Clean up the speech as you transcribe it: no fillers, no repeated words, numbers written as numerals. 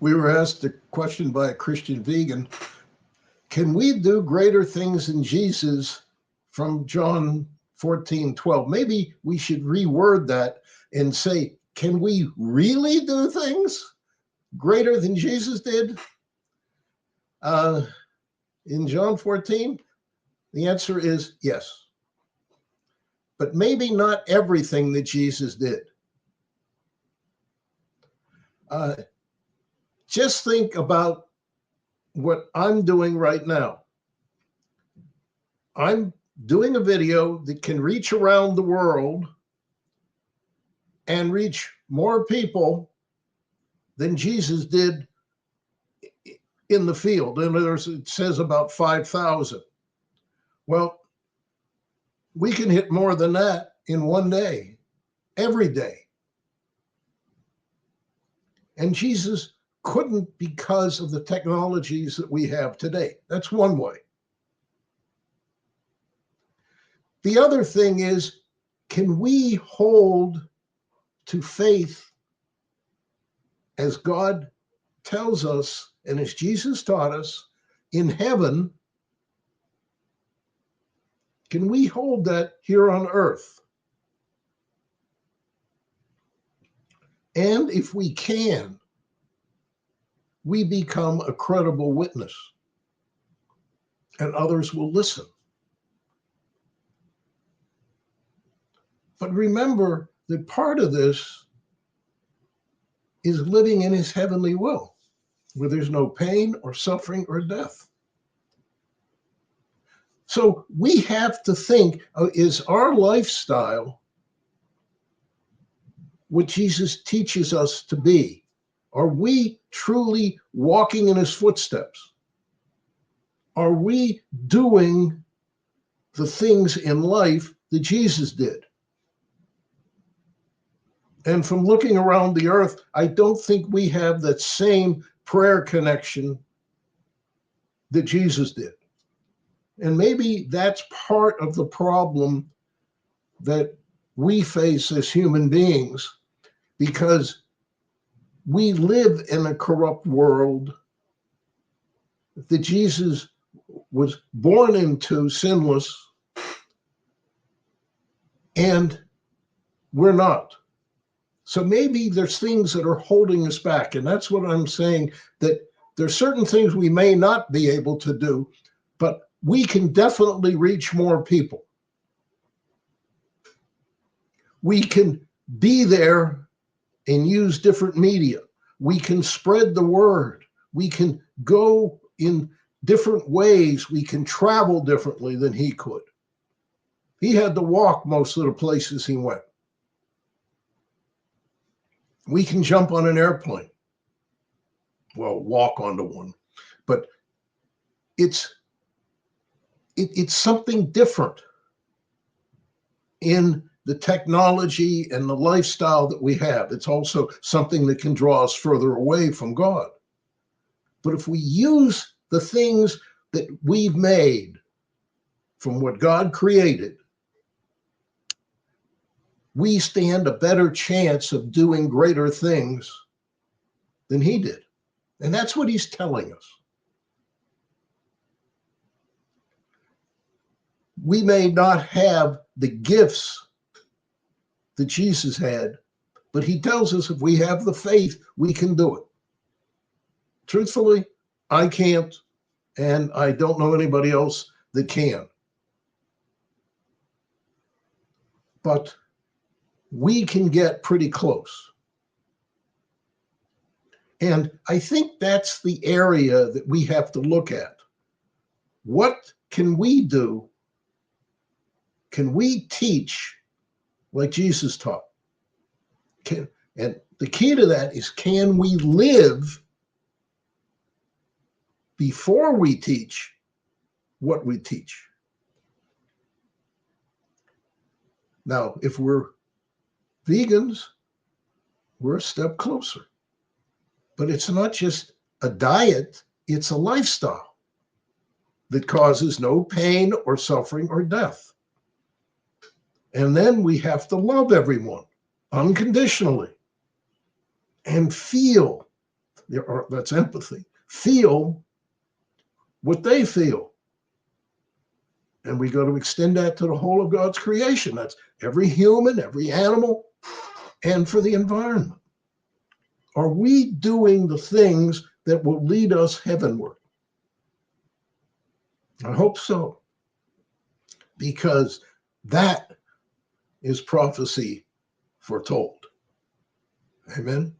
We were asked a question by a Christian vegan. Can we do greater things than Jesus from John 14:12? Maybe we should reword that and say, can we really do things greater than Jesus did? In John 14, the answer is yes. But maybe not everything that Jesus did. Just think about what I'm doing right now. I'm doing a video that can reach around the world and reach more people than Jesus did in the field. And it says about 5,000. Well, we can hit more than that in one day, every day. And Jesus couldn't because of the technologies that we have today. That's one way. The other thing is, can we hold to faith as God tells us and as Jesus taught us in heaven? Can we hold that here on earth? And if we can, we become a credible witness, and others will listen. But remember that part of this is living in his heavenly will, where there's no pain or suffering or death. So we have to think, is our lifestyle what Jesus teaches us to be? Are we truly walking in his footsteps? Are we doing the things in life that Jesus did? And from looking around the earth, I don't think we have that same prayer connection that Jesus did. And maybe that's part of the problem that we face as human beings, because we live in a corrupt world that Jesus was born into, sinless, and we're not. So maybe there's things that are holding us back. And that's what I'm saying, that there's certain things we may not be able to do, but we can definitely reach more people. We can be there and use different media. We can spread the word. We can go in different ways. We can travel differently than he could. He had to walk most of the places he went. We can jump on an airplane. Well, walk onto one. But it's something different in the technology and the lifestyle that we have. It's also something that can draw us further away from God. But if we use the things that we've made from what God created, we stand a better chance of doing greater things than he did. And that's what he's telling us. We may not have the gifts that Jesus had, but he tells us if we have the faith, we can do it. Truthfully, I can't, and I don't know anybody else that can. But we can get pretty close. And I think that's the area that we have to look at. What can we do? Can we teach like Jesus taught? And the key to that is, can we live before we teach what we teach? Now, if we're vegans, we're a step closer. But it's not just a diet, it's a lifestyle that causes no pain or suffering or death. And then we have to love everyone unconditionally and feel, that's empathy, feel what they feel. And we got to extend that to the whole of God's creation. That's every human, every animal, and for the environment. Are we doing the things that will lead us heavenward? I hope so, because that is prophecy foretold. Amen.